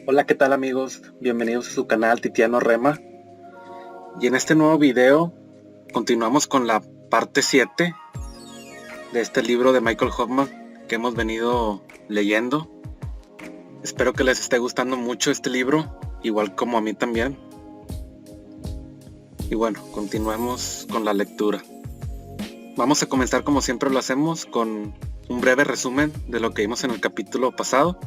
Hola, ¿qué tal amigos? Bienvenidos a su canal Titiano Rema. Y en este nuevo video continuamos con la parte 7 de este libro de Michael Hoffman que hemos venido leyendo. Espero que les esté gustando mucho este libro, igual como a mí también. Y bueno, continuemos con la lectura. Vamos a comenzar como siempre lo hacemos con un breve resumen de lo que vimos en el capítulo pasado.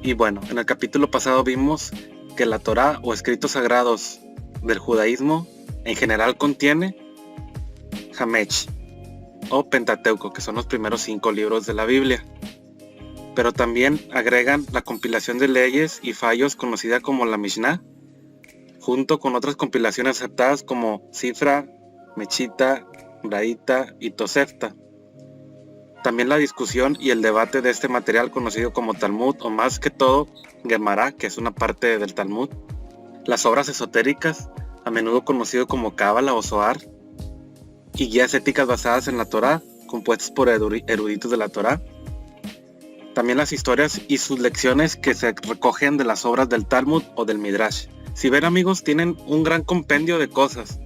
Y bueno, en el capítulo pasado vimos que la Torá o escritos sagrados del judaísmo en general contiene Hamech o Pentateuco, que son los primeros 5 libros de la Biblia, pero también agregan la compilación de leyes y fallos conocida como la Mishnah, junto con otras compilaciones aceptadas como Sifra, Mechita, Braita y Tosefta. También la discusión y el debate de este material conocido como Talmud, o más que todo Gemara, que es una parte del Talmud, las obras esotéricas, a menudo conocido como Cábala o Zohar, y guías éticas basadas en la Torá, compuestas por eruditos de la Torá. También las historias y sus lecciones que se recogen de las obras del Talmud o del Midrash. Si ven amigos, tienen un gran compendio de cosas.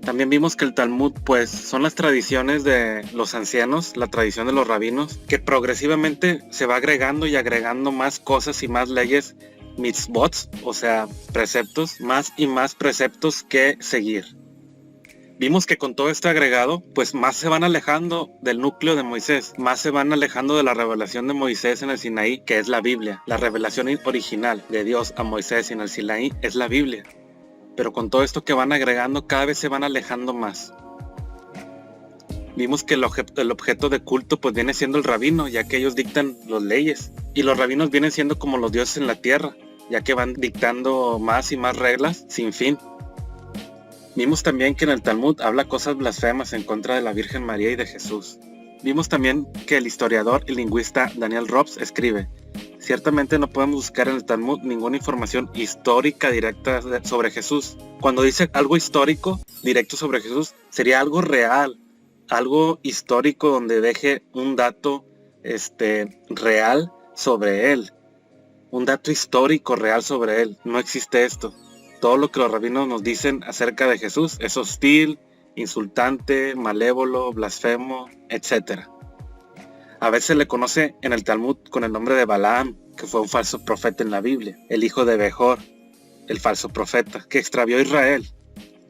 También vimos que el Talmud pues son las tradiciones de los ancianos, la tradición de los rabinos, que progresivamente se va agregando y agregando más cosas y más leyes, mitzvot, o sea, preceptos, más y más preceptos que seguir. Vimos que con todo este agregado, pues más se van alejando del núcleo de Moisés, más se van alejando de la revelación de Moisés en el Sinaí, que es la Biblia. La revelación original de Dios a Moisés en el Sinaí es la Biblia. Pero con todo esto que van agregando, cada vez se van alejando más. Vimos que el objeto de culto pues viene siendo el rabino, ya que ellos dictan las leyes. Y los rabinos vienen siendo como los dioses en la tierra, ya que van dictando más y más reglas sin fin. Vimos también que en el Talmud habla cosas blasfemas en contra de la Virgen María y de Jesús. Vimos también que el historiador y lingüista Daniel Robs escribe: ciertamente no podemos buscar en el Talmud ninguna información histórica directa sobre Jesús. Cuando dice algo histórico directo sobre Jesús, sería algo real, algo histórico donde deje un dato real sobre él, un dato histórico real sobre él. No existe esto. Todo lo que los rabinos nos dicen acerca de Jesús es hostil, insultante, malévolo, blasfemo, etc. A veces le conoce en el Talmud con el nombre de Balaam, que fue un falso profeta en la Biblia, el hijo de Bejor, el falso profeta, que extravió a Israel.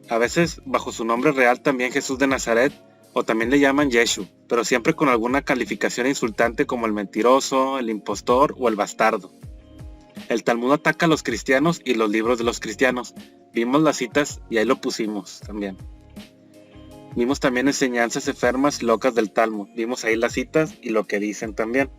A veces bajo su nombre real también Jesús de Nazaret, o también le llaman Yeshu, pero siempre con alguna calificación insultante como el mentiroso, el impostor o el bastardo. El Talmud ataca a los cristianos y los libros de los cristianos. Vimos las citas y ahí lo pusimos también. Vimos también enseñanzas enfermas locas del Talmud. Vimos ahí las citas y lo que dicen también.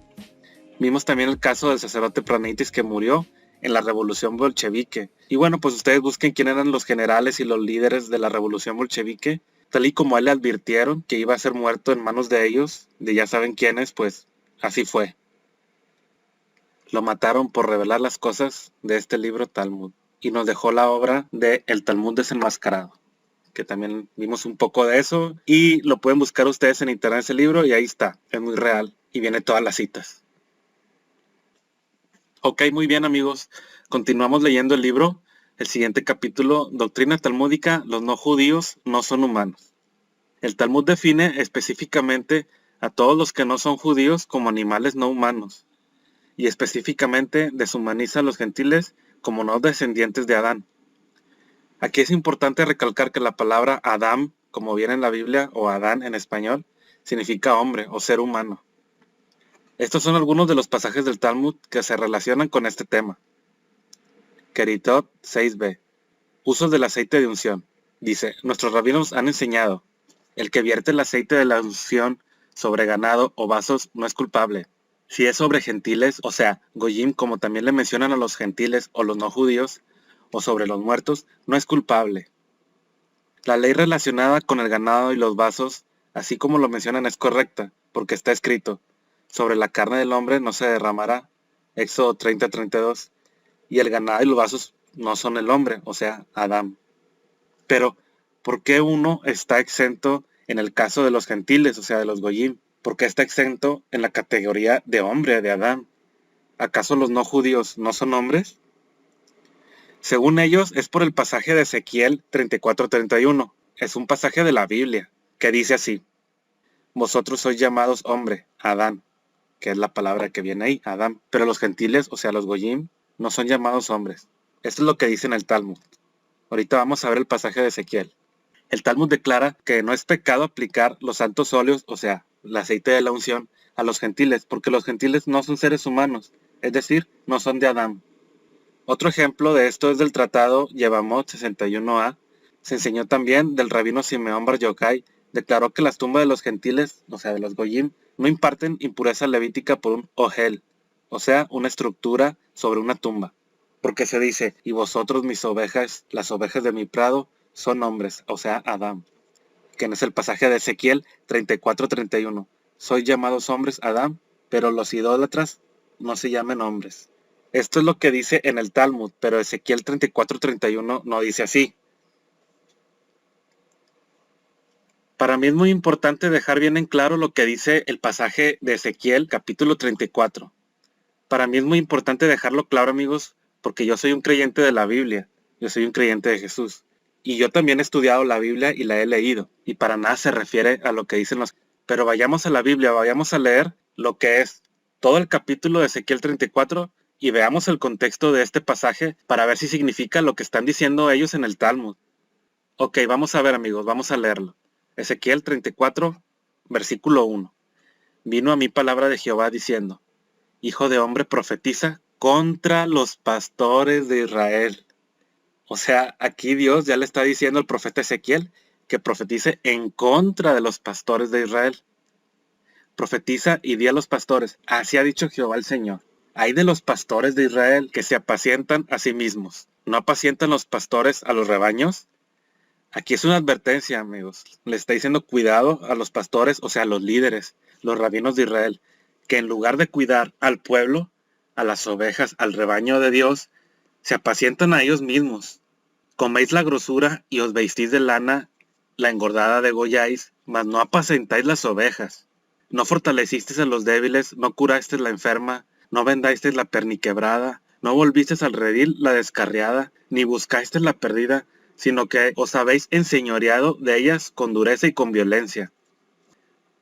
Vimos también el caso del sacerdote Pranitis que murió en la revolución bolchevique. Y bueno, pues ustedes busquen quién eran los generales y los líderes de la revolución bolchevique. Tal y como a él le advirtieron que iba a ser muerto en manos de ellos, de ya saben quiénes, pues así fue. Lo mataron por revelar las cosas de este libro Talmud. Y nos dejó la obra de El Talmud desenmascarado, que también vimos un poco de eso. Y lo pueden buscar ustedes en internet ese libro y ahí está. Es muy real y viene todas las citas. Ok, muy bien amigos. Continuamos leyendo el libro. El siguiente capítulo, Doctrina Talmúdica, los no judíos no son humanos. El Talmud define específicamente a todos los que no son judíos como animales no humanos, y específicamente deshumaniza a los gentiles como no descendientes de Adán. Aquí es importante recalcar que la palabra Adam, como viene en la Biblia, o Adán en español, significa hombre o ser humano. Estos son algunos de los pasajes del Talmud que se relacionan con este tema. Keritot 6b. Usos del aceite de unción. Dice, nuestros rabinos han enseñado, el que vierte el aceite de la unción sobre ganado o vasos no es culpable. Si es sobre gentiles, o sea, goyim, como también le mencionan a los gentiles o los no judíos, o sobre los muertos, no es culpable. La ley relacionada con el ganado y los vasos, así como lo mencionan, es correcta, porque está escrito, sobre la carne del hombre no se derramará, Éxodo 30:32, y el ganado y los vasos no son el hombre, o sea, Adán. Pero, ¿por qué uno está exento en el caso de los gentiles, o sea, de los goyim? ¿Por qué está exento en la categoría de hombre, de Adán? ¿Acaso los no judíos no son hombres? Según ellos, es por el pasaje de Ezequiel 34:31. Es un pasaje de la Biblia, que dice así: vosotros sois llamados hombre, Adán, que es la palabra que viene ahí, Adán. Pero los gentiles, o sea, los goyim, no son llamados hombres. Esto es lo que dice en el Talmud. Ahorita vamos a ver el pasaje de Ezequiel. El Talmud declara que no es pecado aplicar los santos óleos, o sea, el aceite de la unción, a los gentiles, porque los gentiles no son seres humanos, es decir, no son de Adán. Otro ejemplo de esto es del tratado Yevamot 61a. Se enseñó también del rabino Simeón Bar Yochai. Declaró que las tumbas de los gentiles, o sea, de los goyim, no imparten impureza levítica por un ohel, o sea, una estructura sobre una tumba. Porque se dice, y vosotros mis ovejas, las ovejas de mi prado, son hombres, o sea, Adán. Que es el pasaje de Ezequiel 34:31. Sois llamados hombres, Adán, pero los idólatras no se llamen hombres. Esto es lo que dice en el Talmud, pero Ezequiel 34:31 no dice así. Para mí es muy importante dejar bien en claro lo que dice el pasaje de Ezequiel capítulo 34. Para mí es muy importante dejarlo claro, amigos, porque yo soy un creyente de la Biblia, yo soy un creyente de Jesús. Y yo también he estudiado la Biblia y la he leído, y para nada se refiere a lo que dicen los... Pero vayamos a la Biblia, vayamos a leer lo que es todo el capítulo de Ezequiel 34 y veamos el contexto de este pasaje para ver si significa lo que están diciendo ellos en el Talmud. Ok, vamos a ver, amigos, vamos a leerlo. Ezequiel 34, versículo 1. Vino a mí palabra de Jehová diciendo: Hijo de hombre, profetiza contra los pastores de Israel. O sea, aquí Dios ya le está diciendo al profeta Ezequiel que profetice en contra de los pastores de Israel. Profetiza y di a los pastores: así ha dicho Jehová el Señor. Hay de los pastores de Israel que se apacientan a sí mismos. ¿No apacientan los pastores a los rebaños? Aquí es una advertencia, amigos. Le está diciendo cuidado a los pastores, o sea, a los líderes, los rabinos de Israel, que en lugar de cuidar al pueblo, a las ovejas, al rebaño de Dios, se apacientan a ellos mismos. Coméis la grosura y os vestís de lana, la engordada degolláis, mas no apacentáis las ovejas. No fortalecisteis a los débiles, no curasteis la enferma, no vendasteis la perniquebrada, no volvisteis al redil la descarriada, ni buscasteis la perdida, sino que os habéis enseñoreado de ellas con dureza y con violencia.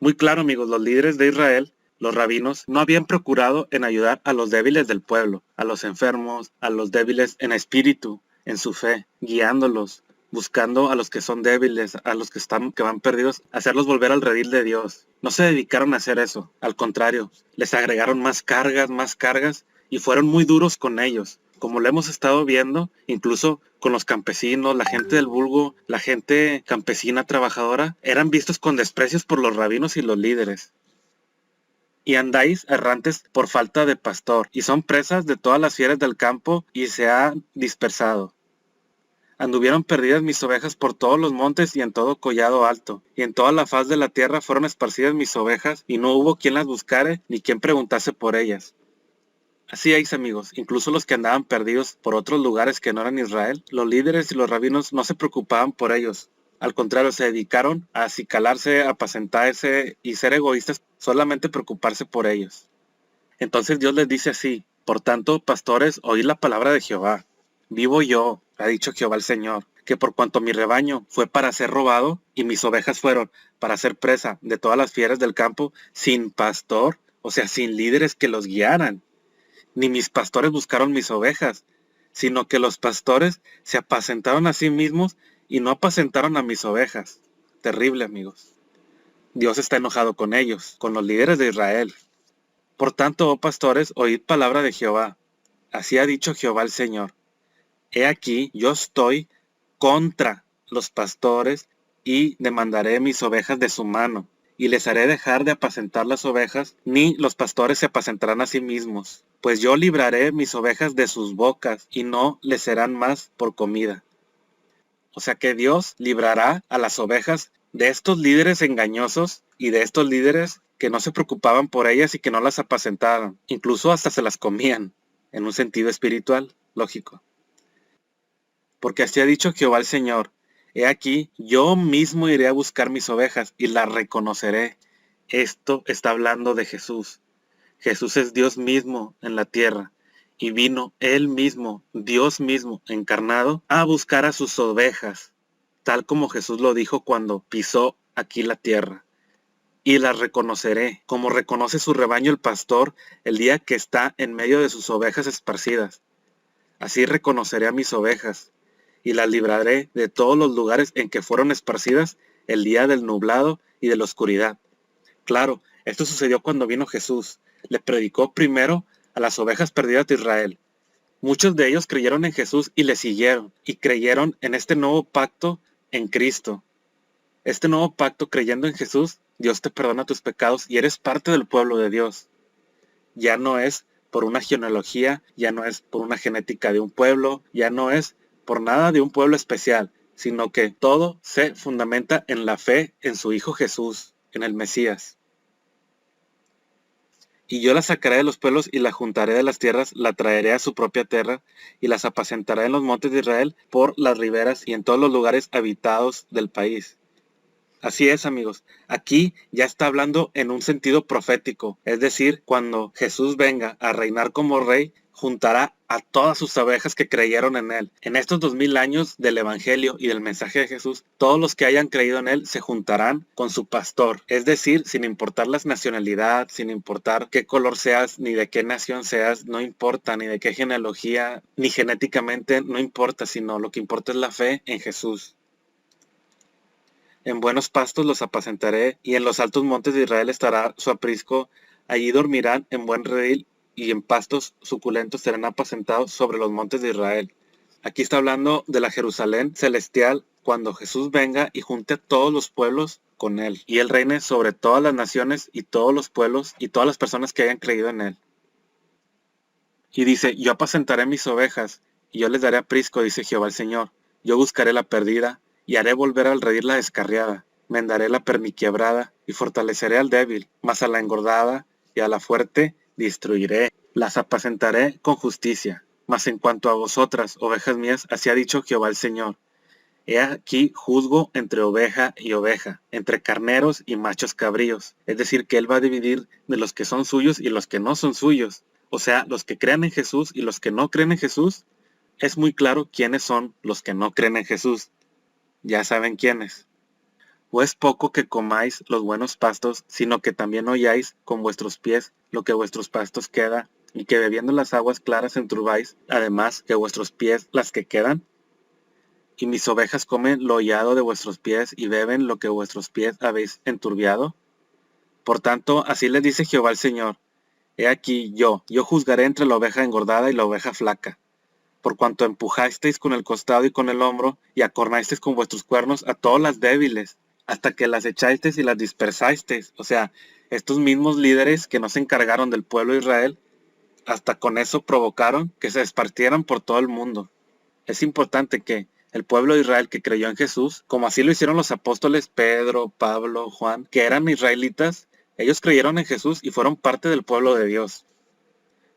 Muy claro, amigos, los líderes de Israel, los rabinos, no habían procurado en ayudar a los débiles del pueblo, a los enfermos, a los débiles en espíritu, en su fe, guiándolos, buscando a los que son débiles, a los que van perdidos, hacerlos volver al redil de Dios. No se dedicaron a hacer eso, al contrario, les agregaron más cargas, y fueron muy duros con ellos. Como lo hemos estado viendo, incluso con los campesinos, la gente del vulgo, la gente campesina trabajadora, eran vistos con desprecios por los rabinos y los líderes. Y andáis errantes por falta de pastor, y son presas de todas las fieras del campo, y se han dispersado. Anduvieron perdidas mis ovejas por todos los montes y en todo collado alto, y en toda la faz de la tierra fueron esparcidas mis ovejas, y no hubo quien las buscare, ni quien preguntase por ellas. Así es, amigos, incluso los que andaban perdidos por otros lugares que no eran Israel, los líderes y los rabinos no se preocupaban por ellos. Al contrario, se dedicaron a acicalarse, a apacentarse y ser egoístas, solamente preocuparse por ellos. Entonces Dios les dice así: por tanto, pastores, oíd la palabra de Jehová. Vivo yo, ha dicho Jehová el Señor, que por cuanto mi rebaño fue para ser robado y mis ovejas fueron para ser presa de todas las fieras del campo, sin pastor, o sea, sin líderes que los guiaran, ni mis pastores buscaron mis ovejas, sino que los pastores se apacentaron a sí mismos y no apacentaron a mis ovejas. Terrible, amigos. Dios está enojado con ellos, con los líderes de Israel. Por tanto, oh pastores, oíd palabra de Jehová. Así ha dicho Jehová el Señor: He aquí, yo estoy contra los pastores y demandaré mis ovejas de su mano, y les haré dejar de apacentar las ovejas, ni los pastores se apacentarán a sí mismos. Pues yo libraré mis ovejas de sus bocas, y no les serán más por comida. O sea que Dios librará a las ovejas de estos líderes engañosos y de estos líderes que no se preocupaban por ellas y que no las apacentaban. Incluso hasta se las comían, en un sentido espiritual, lógico. Porque así ha dicho Jehová el Señor: He aquí, yo mismo iré a buscar mis ovejas y las reconoceré. Esto está hablando de Jesús. Jesús es Dios mismo en la tierra, y vino Él mismo, Dios mismo, encarnado, a buscar a sus ovejas, tal como Jesús lo dijo cuando pisó aquí la tierra. Y las reconoceré, como reconoce su rebaño el pastor el día que está en medio de sus ovejas esparcidas. Así reconoceré a mis ovejas, y las libraré de todos los lugares en que fueron esparcidas el día del nublado y de la oscuridad. Claro, esto sucedió cuando vino Jesús. Le predicó primero a las ovejas perdidas de Israel. Muchos de ellos creyeron en Jesús y le siguieron, y creyeron en este nuevo pacto en Cristo. Este nuevo pacto, creyendo en Jesús, Dios te perdona tus pecados y eres parte del pueblo de Dios. Ya no es por una genealogía, ya no es por una genética de un pueblo, ya no es por nada de un pueblo especial, sino que todo se fundamenta en la fe en su Hijo Jesús, en el Mesías. Y yo la sacaré de los pueblos y la juntaré de las tierras, la traeré a su propia tierra, y las apacentaré en los montes de Israel, por las riberas y en todos los lugares habitados del país. Así es, amigos. Aquí ya está hablando en un sentido profético, es decir, cuando Jesús venga a reinar como rey, juntará a todas sus ovejas que creyeron en él. En estos 2000 años del Evangelio y del mensaje de Jesús, todos los que hayan creído en él se juntarán con su pastor. Es decir, sin importar la nacionalidad, sin importar qué color seas, ni de qué nación seas, no importa, ni de qué genealogía, ni genéticamente, no importa, sino lo que importa es la fe en Jesús. En buenos pastos los apacentaré, y en los altos montes de Israel estará su aprisco. Allí dormirán en buen redil, y en pastos suculentos serán apacentados sobre los montes de Israel. Aquí está hablando de la Jerusalén celestial, cuando Jesús venga y junte a todos los pueblos con él, y él reine sobre todas las naciones y todos los pueblos y todas las personas que hayan creído en él. Y dice, yo apacentaré mis ovejas, y yo les daré aprisco, dice Jehová el Señor. Yo buscaré la perdida, y haré volver al redil la descarriada. Vendaré la perniquebrada, y fortaleceré al débil, mas a la engordada y a la fuerte destruiré. Las apacentaré con justicia. Mas en cuanto a vosotras, ovejas mías, así ha dicho Jehová el Señor. He aquí juzgo entre oveja y oveja, entre carneros y machos cabríos. Es decir, que Él va a dividir de los que son suyos y los que no son suyos. O sea, los que crean en Jesús y los que no creen en Jesús. Es muy claro quiénes son los que no creen en Jesús. Ya saben quiénes. ¿O es poco que comáis los buenos pastos, sino que también holláis con vuestros pies lo que vuestros pastos queda, y que bebiendo las aguas claras enturbáis, además que vuestros pies las que quedan? ¿Y mis ovejas comen lo hollado de vuestros pies y beben lo que vuestros pies habéis enturbiado? Por tanto, así les dice Jehová el Señor. He aquí yo juzgaré entre la oveja engordada y la oveja flaca. Por cuanto empujasteis con el costado y con el hombro, y acornasteis con vuestros cuernos a todas las débiles, hasta que las echasteis y las dispersasteis. O sea, estos mismos líderes que no se encargaron del pueblo de Israel, hasta con eso provocaron que se esparcieran por todo el mundo. Es importante que el pueblo de Israel que creyó en Jesús, como así lo hicieron los apóstoles Pedro, Pablo, Juan, que eran israelitas, ellos creyeron en Jesús y fueron parte del pueblo de Dios.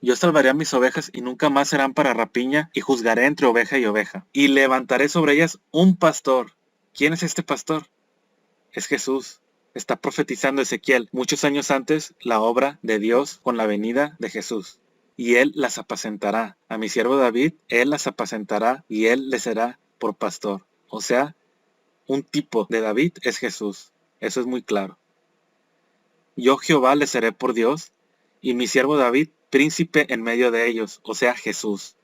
Yo salvaré a mis ovejas y nunca más serán para rapiña, y juzgaré entre oveja y oveja. Y levantaré sobre ellas un pastor. ¿Quién es este pastor? Es Jesús. Está profetizando Ezequiel muchos años antes la obra de Dios con la venida de Jesús. Y él las apacentará. A mi siervo David, él las apacentará y él les será por pastor. O sea, un tipo de David es Jesús. Eso es muy claro. Yo Jehová les seré por Dios, y mi siervo David príncipe en medio de ellos, o sea Jesús.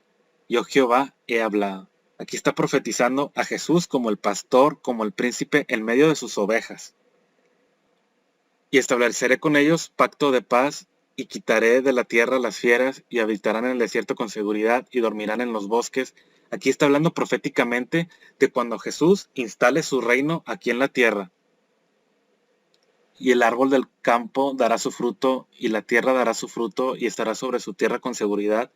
Yo Jehová he hablado. Aquí está profetizando a Jesús como el pastor, como el príncipe en medio de sus ovejas. Y estableceré con ellos pacto de paz, y quitaré de la tierra las fieras, y habitarán en el desierto con seguridad, y dormirán en los bosques. Aquí está hablando proféticamente de cuando Jesús instale su reino aquí en la tierra. Y el árbol del campo dará su fruto, y la tierra dará su fruto, y estará sobre su tierra con seguridad.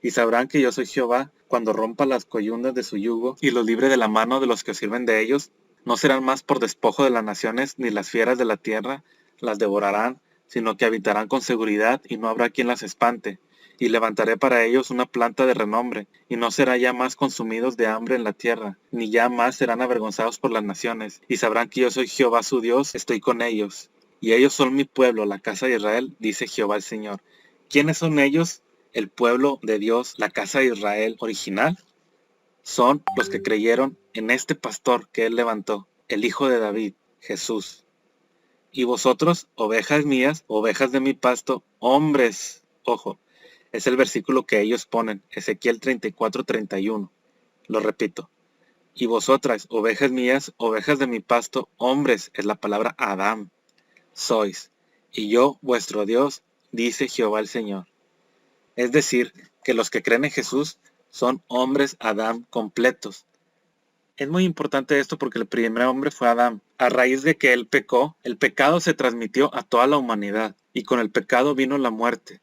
Y sabrán que yo soy Jehová, cuando rompa las coyundas de su yugo, y los libre de la mano de los que sirven de ellos. No serán más por despojo de las naciones, ni las fieras de la tierra las devorarán, sino que habitarán con seguridad, y no habrá quien las espante. Y levantaré para ellos una planta de renombre, y no será ya más consumidos de hambre en la tierra, ni ya más serán avergonzados por las naciones, y sabrán que yo soy Jehová su Dios, estoy con ellos. Y ellos son mi pueblo, la casa de Israel, dice Jehová el Señor. ¿Quiénes son ellos? El pueblo de Dios, la casa de Israel original, son los que creyeron en este pastor que él levantó, el Hijo de David, Jesús. Y vosotros, ovejas mías, ovejas de mi pasto, hombres, ojo, es el versículo que ellos ponen, Ezequiel 34:31. Lo repito. Y vosotras, ovejas mías, ovejas de mi pasto, hombres, es la palabra Adán, sois. Y yo, vuestro Dios, dice Jehová el Señor. Es decir, que los que creen en Jesús son hombres Adán completos. Es muy importante esto porque el primer hombre fue Adán. A raíz de que él pecó, el pecado se transmitió a toda la humanidad. Y con el pecado vino la muerte,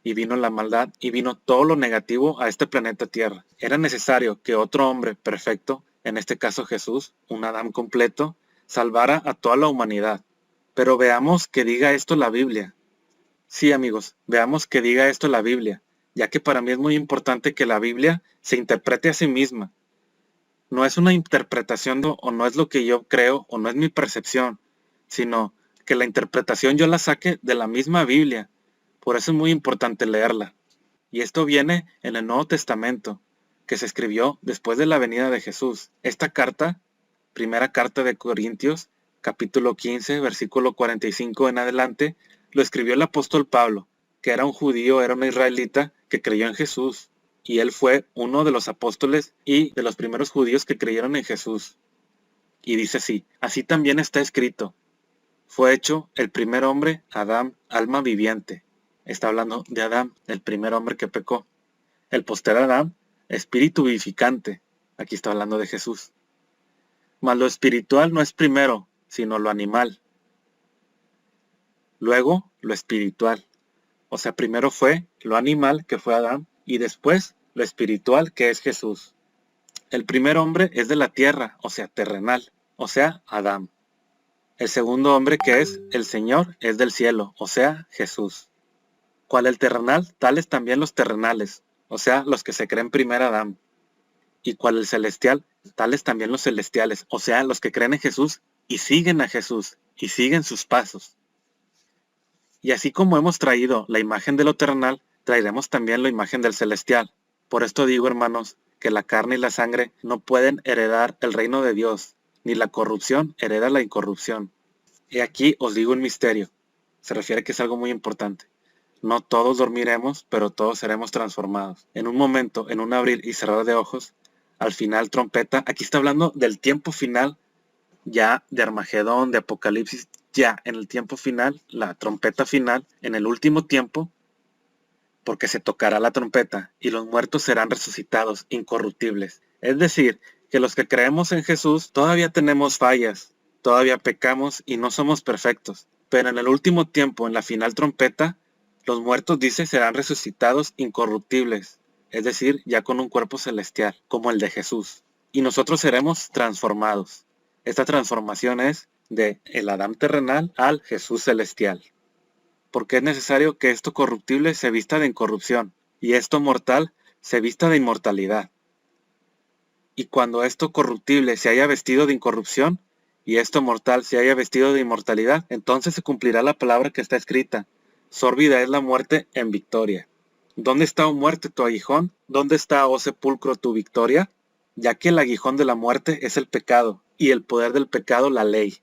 y vino la maldad, y vino todo lo negativo a este planeta Tierra. Era necesario que otro hombre perfecto, en este caso Jesús, un Adán completo, salvara a toda la humanidad. Pero veamos que diga esto la Biblia. Sí, amigos, veamos que diga esto la Biblia, ya que para mí es muy importante que la Biblia se interprete a sí misma. No es una interpretación o no es lo que yo creo o no es mi percepción, sino que la interpretación yo la saque de la misma Biblia. Por eso es muy importante leerla. Y esto viene en el Nuevo Testamento, que se escribió después de la venida de Jesús. Esta carta, primera carta de Corintios, capítulo 15, versículo 45 en adelante, lo escribió el apóstol Pablo, que era un judío, era un israelita que creyó en Jesús. Y él fue uno de los apóstoles y de los primeros judíos que creyeron en Jesús. Y dice así también está escrito. Fue hecho el primer hombre, Adán, alma viviente. Está hablando de Adán, el primer hombre que pecó. El posterior Adán, espíritu vivificante. Aquí está hablando de Jesús. Mas lo espiritual no es primero, sino lo animal. Luego, lo espiritual. O sea, primero fue lo animal, que fue Adán, y después lo espiritual, que es Jesús. El primer hombre es de la tierra, o sea, terrenal, o sea, Adán. El segundo hombre, que es el Señor, es del cielo, o sea, Jesús. ¿Cuál el terrenal? Tales también los terrenales, o sea, los que se creen primer Adán. ¿Y cuál el celestial? Tales también los celestiales, o sea, los que creen en Jesús y siguen a Jesús, y siguen sus pasos. Y así como hemos traído la imagen de lo terrenal, traeremos también la imagen del celestial. Por esto digo, hermanos, que la carne y la sangre no pueden heredar el reino de Dios, ni la corrupción hereda la incorrupción. Y aquí os digo un misterio. Se refiere que es algo muy importante. No todos dormiremos, pero todos seremos transformados. En un momento, en un abrir y cerrar de ojos, al final trompeta, aquí está hablando del tiempo final, ya de Armagedón, de Apocalipsis, ya en el tiempo final, la trompeta final, en el último tiempo, porque se tocará la trompeta y los muertos serán resucitados, incorruptibles. Es decir, que los que creemos en Jesús todavía tenemos fallas, todavía pecamos y no somos perfectos. Pero en el último tiempo, en la final trompeta, los muertos, dice, serán resucitados incorruptibles, es decir, ya con un cuerpo celestial, como el de Jesús. Y nosotros seremos transformados. Esta transformación es de el Adán terrenal al Jesús celestial. Porque es necesario que esto corruptible se vista de incorrupción, y esto mortal se vista de inmortalidad. Y cuando esto corruptible se haya vestido de incorrupción, y esto mortal se haya vestido de inmortalidad, entonces se cumplirá la palabra que está escrita. Sórbida es la muerte en victoria. ¿Dónde está, oh muerte, tu aguijón? ¿Dónde está, oh sepulcro, tu victoria? Ya que el aguijón de la muerte es el pecado, y el poder del pecado la ley.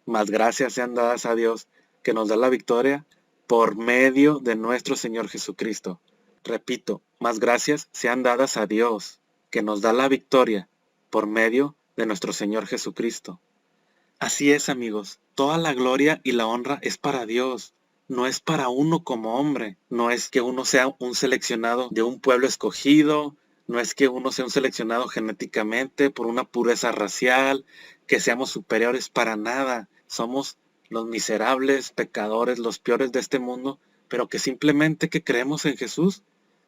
Mas gracias sean dadas a Dios, que nos da la victoria por medio de nuestro Señor Jesucristo. Repito, más gracias sean dadas a Dios, que nos da la victoria por medio de nuestro Señor Jesucristo. Así es, amigos, toda la gloria y la honra es para Dios, no es para uno como hombre, no es que uno sea un seleccionado de un pueblo escogido, no es que uno sea un seleccionado genéticamente por una pureza racial, que seamos superiores para nada, somos los miserables, pecadores, los peores de este mundo, pero que simplemente que creemos en Jesús,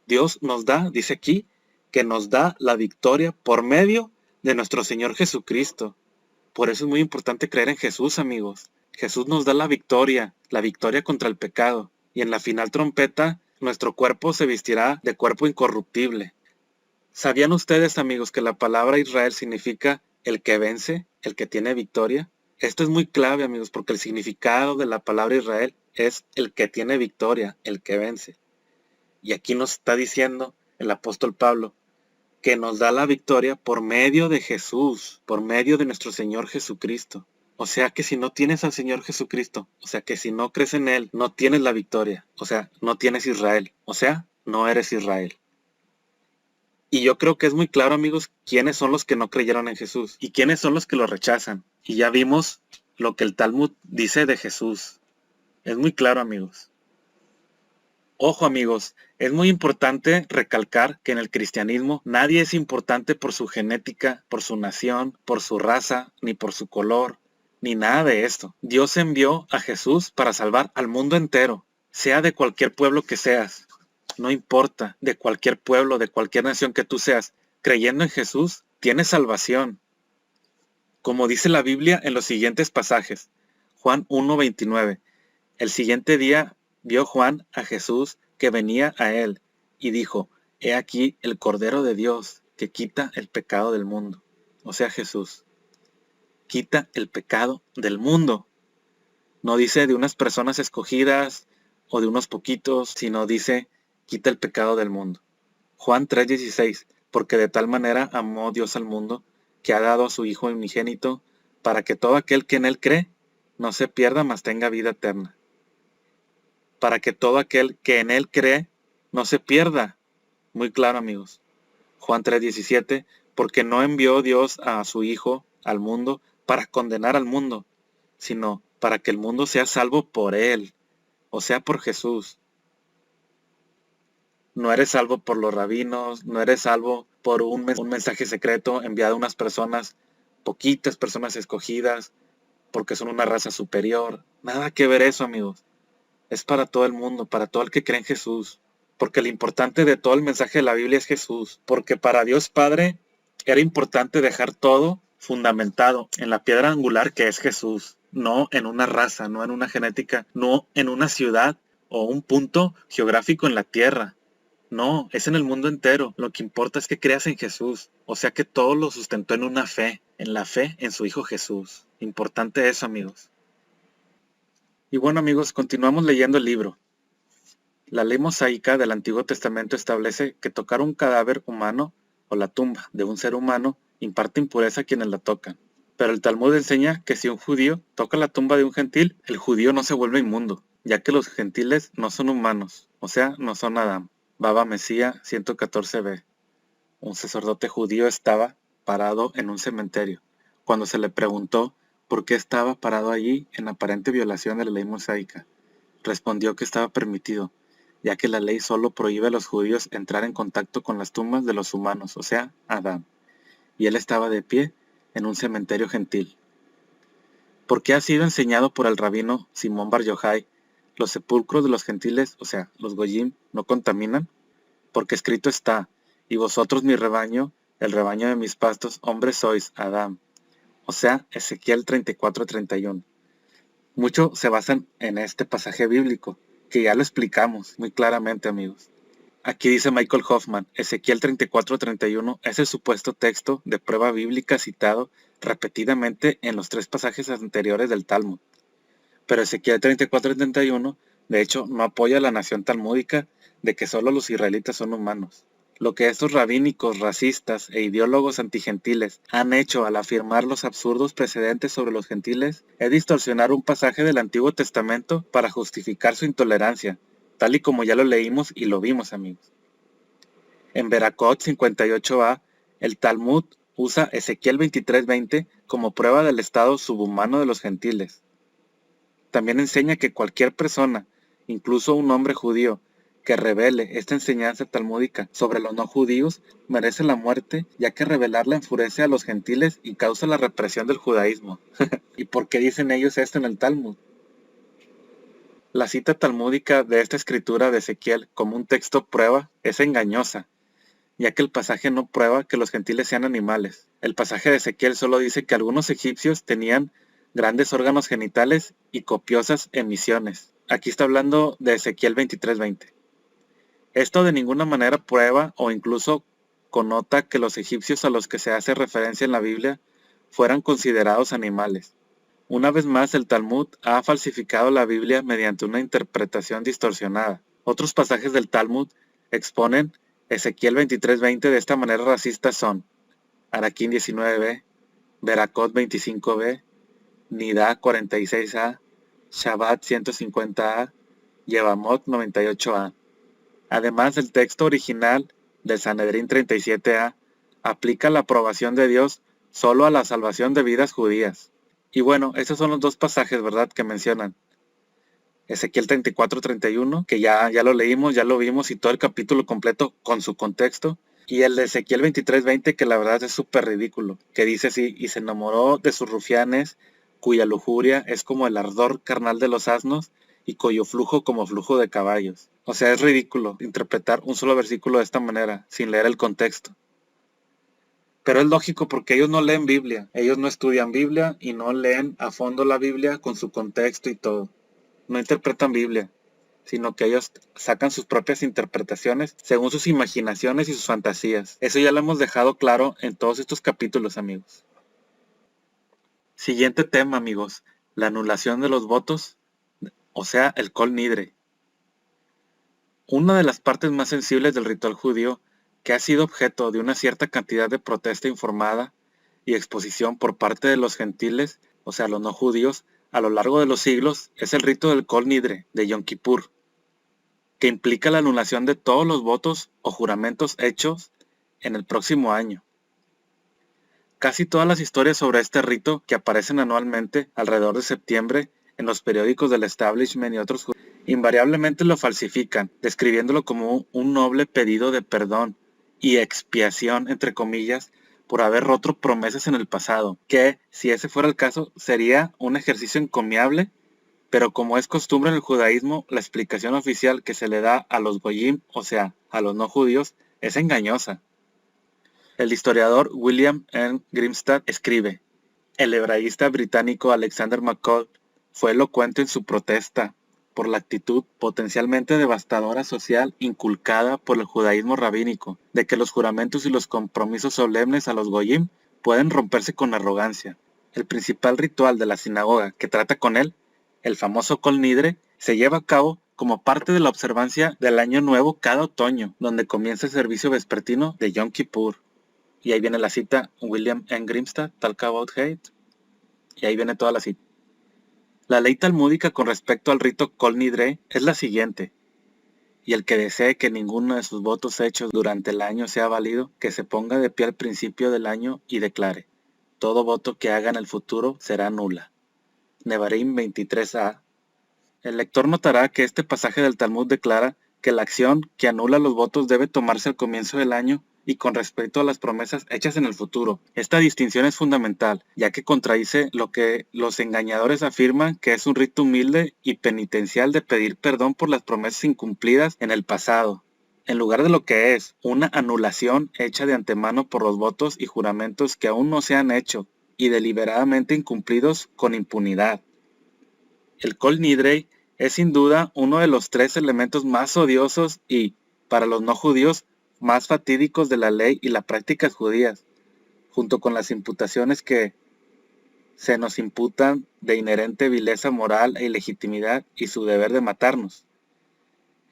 Dios nos da, dice aquí, que nos da la victoria por medio de nuestro Señor Jesucristo. Por eso es muy importante creer en Jesús, amigos. Jesús nos da la victoria contra el pecado. Y en la final trompeta, nuestro cuerpo se vestirá de cuerpo incorruptible. ¿Sabían ustedes, amigos, que la palabra Israel significa el que vence, el que tiene victoria? Esto es muy clave, amigos, porque el significado de la palabra Israel es el que tiene victoria, el que vence. Y aquí nos está diciendo el apóstol Pablo que nos da la victoria por medio de Jesús, por medio de nuestro Señor Jesucristo. O sea que si no tienes al Señor Jesucristo, o sea que si no crees en Él, no tienes la victoria. O sea, no tienes Israel. O sea, no eres Israel. Y yo creo que es muy claro, amigos, quiénes son los que no creyeron en Jesús y quiénes son los que lo rechazan. Y ya vimos lo que el Talmud dice de Jesús. Es muy claro, amigos. Ojo, amigos, es muy importante recalcar que en el cristianismo nadie es importante por su genética, por su nación, por su raza, ni por su color, ni nada de esto. Dios envió a Jesús para salvar al mundo entero, sea de cualquier pueblo que seas. No importa, de cualquier pueblo, de cualquier nación que tú seas, creyendo en Jesús, tienes salvación. Como dice la Biblia en los siguientes pasajes. Juan 1:29. El siguiente día vio Juan a Jesús que venía a él y dijo, he aquí el Cordero de Dios que quita el pecado del mundo. O sea, Jesús quita el pecado del mundo. No dice de unas personas escogidas o de unos poquitos, sino dice quita el pecado del mundo. Juan 3:16, porque de tal manera amó Dios al mundo que ha dado a su Hijo unigénito para que todo aquel que en él cree no se pierda, mas tenga vida eterna. Para que todo aquel que en él cree no se pierda. Muy claro, amigos. Juan 3:17, porque no envió Dios a su Hijo al mundo para condenar al mundo, sino para que el mundo sea salvo por él, o sea, por Jesús. No eres salvo por los rabinos, no eres salvo por un mensaje secreto enviado a unas personas, poquitas personas escogidas, porque son una raza superior. Nada que ver eso, amigos. Es para todo el mundo, para todo el que cree en Jesús. Porque lo importante de todo el mensaje de la Biblia es Jesús. Porque para Dios Padre era importante dejar todo fundamentado en la piedra angular que es Jesús. No en una raza, no en una genética, no en una ciudad o un punto geográfico en la tierra. No, es en el mundo entero. Lo que importa es que creas en Jesús. O sea que todo lo sustentó en una fe, en la fe en su Hijo Jesús. Importante eso, amigos. Y bueno, amigos, continuamos leyendo el libro. La ley mosaica del Antiguo Testamento establece que tocar un cadáver humano o la tumba de un ser humano imparte impureza a quienes la tocan. Pero el Talmud enseña que si un judío toca la tumba de un gentil, el judío no se vuelve inmundo, ya que los gentiles no son humanos, o sea, no son Adán. Baba Mesía 114b. Un sacerdote judío estaba parado en un cementerio. Cuando se le preguntó por qué estaba parado allí en aparente violación de la ley mosaica, respondió que estaba permitido, ya que la ley solo prohíbe a los judíos entrar en contacto con las tumbas de los humanos, o sea, Adán. Y él estaba de pie en un cementerio gentil. Porque ha sido enseñado por el rabino Simón Bar Yochai, los sepulcros de los gentiles, o sea, los goyim, no contaminan, porque escrito está, y vosotros mi rebaño, el rebaño de mis pastos, hombres sois, Adán. O sea, Ezequiel 34:31. Mucho se basan en este pasaje bíblico, que ya lo explicamos muy claramente, amigos. Aquí dice Michael Hoffman, Ezequiel 34:31 es el supuesto texto de prueba bíblica citado repetidamente en los 3 pasajes anteriores del Talmud. Pero Ezequiel 34:31, de hecho, no apoya a la nación talmúdica de que solo los israelitas son humanos. Lo que estos rabínicos, racistas e ideólogos antigentiles han hecho al afirmar los absurdos precedentes sobre los gentiles es distorsionar un pasaje del Antiguo Testamento para justificar su intolerancia, tal y como ya lo leímos y lo vimos, amigos. En Beracot 58a, el Talmud usa Ezequiel 23:20 como prueba del estado subhumano de los gentiles. También enseña que cualquier persona, incluso un hombre judío, que revele esta enseñanza talmúdica sobre los no judíos, merece la muerte, ya que revelarla enfurece a los gentiles y causa la represión del judaísmo. ¿Y por qué dicen ellos esto en el Talmud? La cita talmúdica de esta escritura de Ezequiel como un texto prueba es engañosa, ya que el pasaje no prueba que los gentiles sean animales. El pasaje de Ezequiel solo dice que algunos egipcios tenían grandes órganos genitales y copiosas emisiones. Aquí está hablando de Ezequiel 23:20. Esto de ninguna manera prueba o incluso connota que los egipcios a los que se hace referencia en la Biblia fueran considerados animales. Una vez más, el Talmud ha falsificado la Biblia mediante una interpretación distorsionada. Otros pasajes del Talmud exponen Ezequiel 23:20 de esta manera racista son Araquín 19b, Beracot 25b, Nidá 46a, Shabbat 150a, Yevamot 98a. Además, el texto original del Sanedrín 37a aplica la aprobación de Dios solo a la salvación de vidas judías. Y bueno, esos son los dos pasajes, ¿verdad?, que mencionan. Ezequiel 34:31, que ya lo leímos, ya lo vimos, y todo el capítulo completo con su contexto. Y el de Ezequiel 23:20, que la verdad es súper ridículo, que dice así: y se enamoró de sus rufianes, cuya lujuria es como el ardor carnal de los asnos, y cuyo flujo como flujo de caballos. O sea, es ridículo interpretar un solo versículo de esta manera, sin leer el contexto. Pero es lógico porque ellos no leen Biblia, ellos no estudian Biblia y no leen a fondo la Biblia con su contexto y todo. No interpretan Biblia, sino que ellos sacan sus propias interpretaciones según sus imaginaciones y sus fantasías. Eso ya lo hemos dejado claro en todos estos capítulos, amigos. Siguiente tema, amigos: la anulación de los votos, o sea, el Kol Nidre. Una de las partes más sensibles del ritual judío, que ha sido objeto de una cierta cantidad de protesta informada y exposición por parte de los gentiles, o sea, los no judíos, a lo largo de los siglos, es el rito del Kol Nidre de Yom Kippur, que implica la anulación de todos los votos o juramentos hechos en el próximo año. Casi todas las historias sobre este rito que aparecen anualmente alrededor de septiembre en los periódicos del establishment y otros invariablemente lo falsifican, describiéndolo como un noble pedido de perdón y expiación, entre comillas, por haber roto promesas en el pasado, que, si ese fuera el caso, sería un ejercicio encomiable, pero como es costumbre en el judaísmo, la explicación oficial que se le da a los goyim, o sea, a los no judíos, es engañosa. El historiador William N. Grimstad escribe: el hebraísta británico Alexander McCall fue elocuente en su protesta por la actitud potencialmente devastadora social inculcada por el judaísmo rabínico, de que los juramentos y los compromisos solemnes a los goyim pueden romperse con arrogancia. El principal ritual de la sinagoga que trata con él, el famoso Kol Nidre, se lleva a cabo como parte de la observancia del Año Nuevo cada otoño, donde comienza el servicio vespertino de Yom Kippur. Y ahí viene la cita, William N. Grimstad, Talk About Hate, y ahí viene toda la cita. La ley talmúdica con respecto al rito Kol Nidre es la siguiente: y el que desee que ninguno de sus votos hechos durante el año sea válido, que se ponga de pie al principio del año y declare: todo voto que haga en el futuro será nula. Nevarim 23a. El lector notará que este pasaje del Talmud declara que la acción que anula los votos debe tomarse al comienzo del año y con respecto a las promesas hechas en el futuro. Esta distinción es fundamental, ya que contradice lo que los engañadores afirman que es un rito humilde y penitencial de pedir perdón por las promesas incumplidas en el pasado, en lugar de lo que es una anulación hecha de antemano por los votos y juramentos que aún no se han hecho y deliberadamente incumplidos con impunidad. El Kol Nidre es sin duda uno de los tres elementos más odiosos y, para los no judíos, más fatídicos de la ley y las prácticas judías, junto con las imputaciones que se nos imputan de inherente vileza moral e ilegitimidad y su deber de matarnos.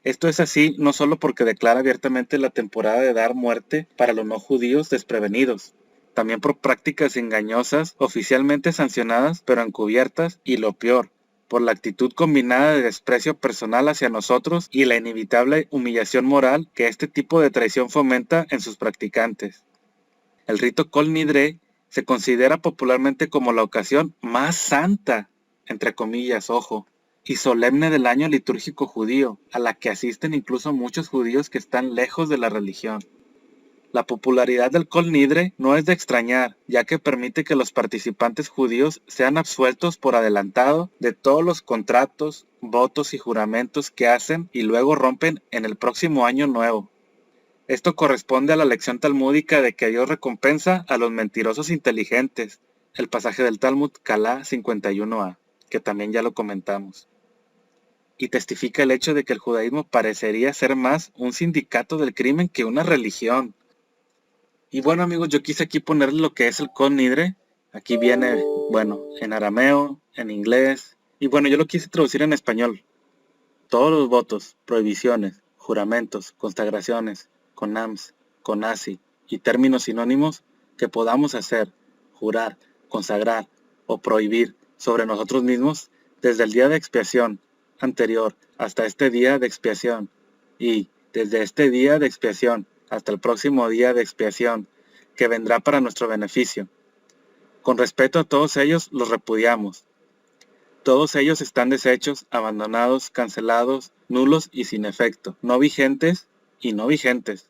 Esto es así no solo porque declara abiertamente la temporada de dar muerte para los no judíos desprevenidos, también por prácticas engañosas oficialmente sancionadas pero encubiertas, y lo peor, por la actitud combinada de desprecio personal hacia nosotros y la inevitable humillación moral que este tipo de traición fomenta en sus practicantes. El rito Kol Nidre se considera popularmente como la ocasión más santa, entre comillas, ojo, y solemne del año litúrgico judío, a la que asisten incluso muchos judíos que están lejos de la religión. La popularidad del Kol Nidre no es de extrañar, ya que permite que los participantes judíos sean absueltos por adelantado de todos los contratos, votos y juramentos que hacen y luego rompen en el próximo año nuevo. Esto corresponde a la lección talmúdica de que Dios recompensa a los mentirosos inteligentes, el pasaje del Talmud Calá 51a, que también ya lo comentamos. Y testifica el hecho de que el judaísmo parecería ser más un sindicato del crimen que una religión. Y bueno, amigos, yo quise aquí ponerle lo que es el Kol Nidre. Aquí viene Bueno, en arameo, en inglés, y bueno, yo lo quise traducir en español. Todos los votos, prohibiciones, juramentos, consagraciones, conams, conasi y términos sinónimos que podamos hacer, jurar, consagrar o prohibir sobre nosotros mismos desde el día de expiación anterior hasta este día de expiación y desde este día de expiación hasta el próximo día de expiación que vendrá para nuestro beneficio. Con respeto a todos ellos los repudiamos. Todos ellos están deshechos, abandonados, cancelados, nulos y sin efecto, no vigentes y no vigentes.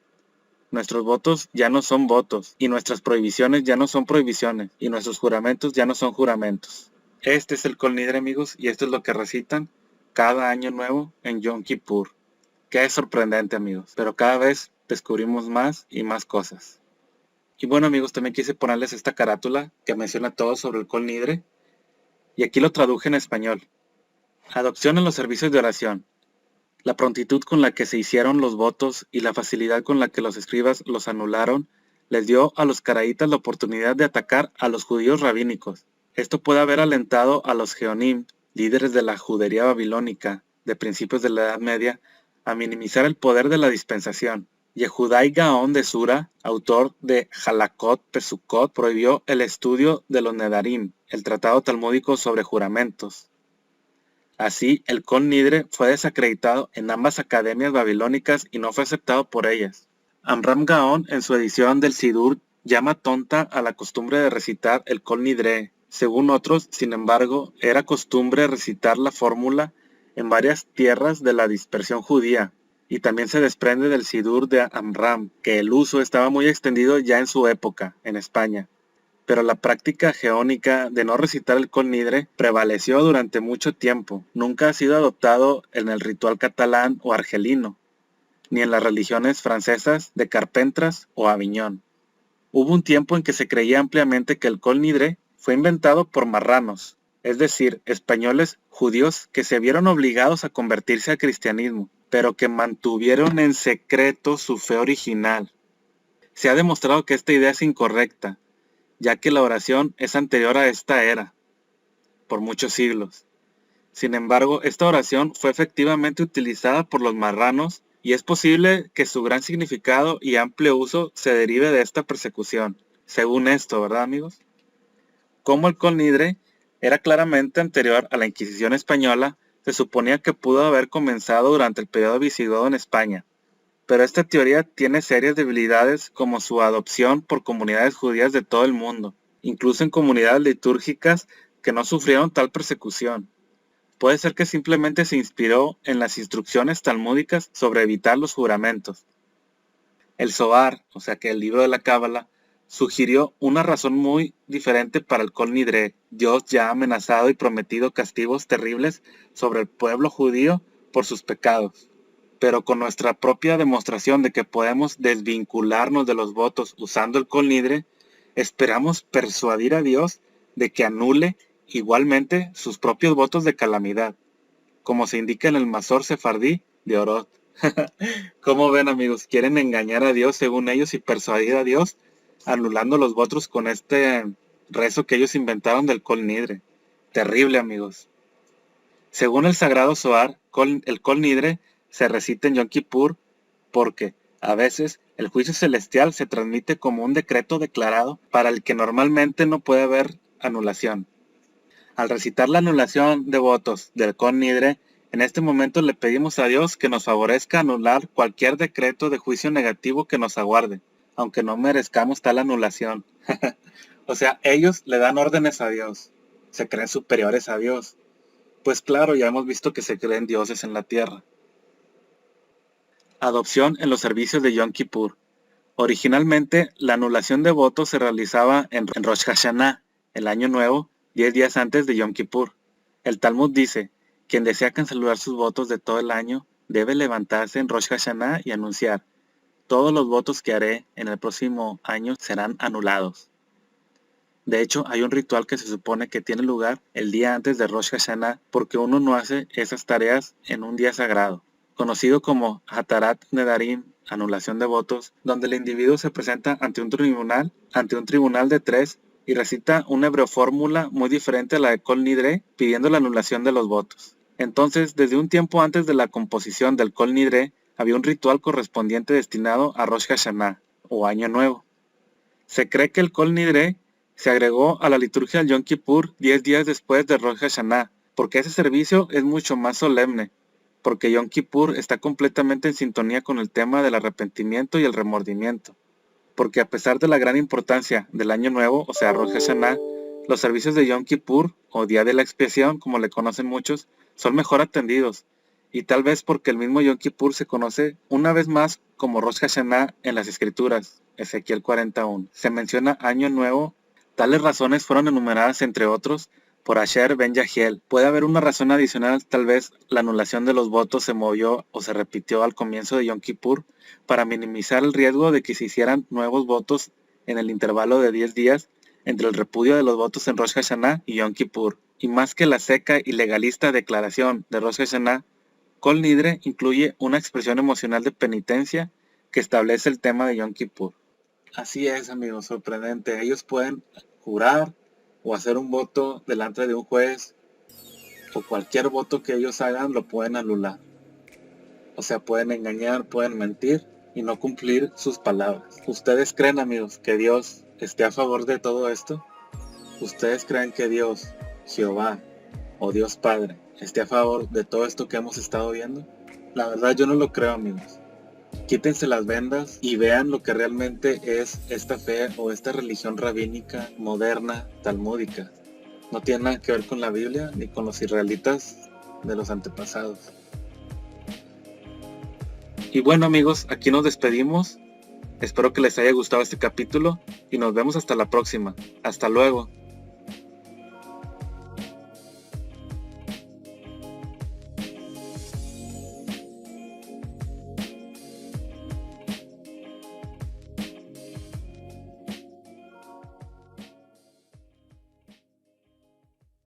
Nuestros votos ya no son votos, y nuestras prohibiciones ya no son prohibiciones, y nuestros juramentos ya no son juramentos. Este es el Kol Nidre, amigos, y esto es lo que recitan cada año nuevo en Yom Kippur. Que es sorprendente, amigos, pero cada vez descubrimos más y más cosas. Y bueno, amigos, también quise ponerles esta carátula que menciona todo sobre el Kol Nidre, y aquí lo traduje en español. Adopción en los servicios de oración. La prontitud con la que se hicieron los votos y la facilidad con la que los escribas los anularon les dio a los caraítas la oportunidad de atacar a los judíos rabínicos. Esto puede haber alentado a los geonim, líderes de la judería babilónica de principios de la Edad Media, a minimizar el poder de la dispensación. Yehudai Gaón de Sura, autor de Halakot Pesukot, prohibió el estudio de los Nedarim, el tratado talmúdico sobre juramentos. Así, el Kol Nidre fue desacreditado en ambas academias babilónicas y no fue aceptado por ellas. Amram Gaón, en su edición del Sidur, llama tonta a la costumbre de recitar el Kol Nidre. Según otros, sin embargo, era costumbre recitar la fórmula en varias tierras de la dispersión judía, y también se desprende del Sidur de Amram, que el uso estaba muy extendido ya en su época, en España. Pero la práctica geónica de no recitar el Kol Nidre prevaleció durante mucho tiempo. Nunca ha sido adoptado en el ritual catalán o argelino, ni en las religiones francesas de Carpentras o Aviñón. Hubo un tiempo en que se creía ampliamente que el Kol Nidre fue inventado por marranos, es decir, españoles judíos que se vieron obligados a convertirse al cristianismo, pero que mantuvieron en secreto su fe original. Se ha demostrado que esta idea es incorrecta, ya que la oración es anterior a esta era, por muchos siglos. Sin embargo, esta oración fue efectivamente utilizada por los marranos y es posible que su gran significado y amplio uso se derive de esta persecución. Según esto, ¿verdad, amigos? Como el Kol Nidre era claramente anterior a la Inquisición española, se suponía que pudo haber comenzado durante el periodo visigodo en España. Pero esta teoría tiene serias debilidades como su adopción por comunidades judías de todo el mundo, incluso en comunidades litúrgicas que no sufrieron tal persecución. Puede ser que simplemente se inspiró en las instrucciones talmúdicas sobre evitar los juramentos. El Zohar, o sea que el libro de la Cábala, sugirió una razón muy diferente para el Kol Nidre. Dios ya ha amenazado y prometido castigos terribles sobre el pueblo judío por sus pecados. Pero con nuestra propia demostración de que podemos desvincularnos de los votos usando el Kol Nidre, esperamos persuadir a Dios de que anule igualmente sus propios votos de calamidad, como se indica en el Masor Sefardí de Orot. ¿Cómo ven, amigos? Quieren engañar a Dios según ellos y persuadir a Dios anulando los votos con este rezo que ellos inventaron del Kol Nidre. Terrible, amigos. Según el Sagrado Zohar, el Kol Nidre se recita en Yom Kippur porque, a veces, el juicio celestial se transmite como un decreto declarado para el que normalmente no puede haber anulación. Al recitar la anulación de votos del Kol Nidre, en este momento le pedimos a Dios que nos favorezca anular cualquier decreto de juicio negativo que nos aguarde, aunque no merezcamos tal anulación. O sea, ellos le dan órdenes a Dios, se creen superiores a Dios. Pues claro, ya hemos visto que se creen dioses en la tierra. Adopción en los servicios de Yom Kippur. Originalmente, la anulación de votos se realizaba en Rosh Hashanah, el año nuevo, 10 días antes de Yom Kippur. El Talmud dice, quien desea cancelar sus votos de todo el año, debe levantarse en Rosh Hashanah y anunciar, todos los votos que haré en el próximo año serán anulados. De hecho, hay un ritual que se supone que tiene lugar el día antes de Rosh Hashanah porque uno no hace esas tareas en un día sagrado, conocido como Hatarat Nedarim, anulación de votos, donde el individuo se presenta ante un tribunal de 3 y recita una hebreofórmula muy diferente a la de Kol Nidre, pidiendo la anulación de los votos. Entonces, desde un tiempo antes de la composición del Kol Nidre, había un ritual correspondiente destinado a Rosh Hashanah, o Año Nuevo. Se cree que el Kol Nidre se agregó a la liturgia del Yom Kippur 10 días después de Rosh Hashanah, porque ese servicio es mucho más solemne, porque Yom Kippur está completamente en sintonía con el tema del arrepentimiento y el remordimiento. Porque a pesar de la gran importancia del Año Nuevo, o sea, Rosh Hashanah, los servicios de Yom Kippur, o Día de la Expiación, como le conocen muchos, son mejor atendidos, y tal vez porque el mismo Yom Kippur se conoce una vez más como Rosh Hashanah en las Escrituras, Ezequiel 41. Se menciona Año Nuevo. Tales razones fueron enumeradas, entre otros, por Asher Ben Yahiel. Puede haber una razón adicional, tal vez la anulación de los votos se movió o se repitió al comienzo de Yom Kippur para minimizar el riesgo de que se hicieran nuevos votos en el intervalo de 10 días entre el repudio de los votos en Rosh Hashanah y Yom Kippur. Y más que la seca y legalista declaración de Rosh Hashanah, Kol Nidre incluye una expresión emocional de penitencia que establece el tema de Yom Kippur. Así es, amigos, sorprendente. Ellos pueden jurar o hacer un voto delante de un juez, o cualquier voto que ellos hagan lo pueden anular. O sea, pueden engañar, pueden mentir y no cumplir sus palabras. ¿Ustedes creen, amigos, que Dios esté a favor de todo esto? ¿Ustedes creen que Dios, Jehová o Dios Padre, esté a favor de todo esto que hemos estado viendo? La verdad yo no lo creo, amigos. Quítense las vendas y vean lo que realmente es esta fe o esta religión rabínica, moderna, talmúdica. No tiene nada que ver con la Biblia ni con los israelitas de los antepasados. Y bueno, amigos, aquí nos despedimos. Espero que les haya gustado este capítulo y nos vemos hasta la próxima. Hasta luego.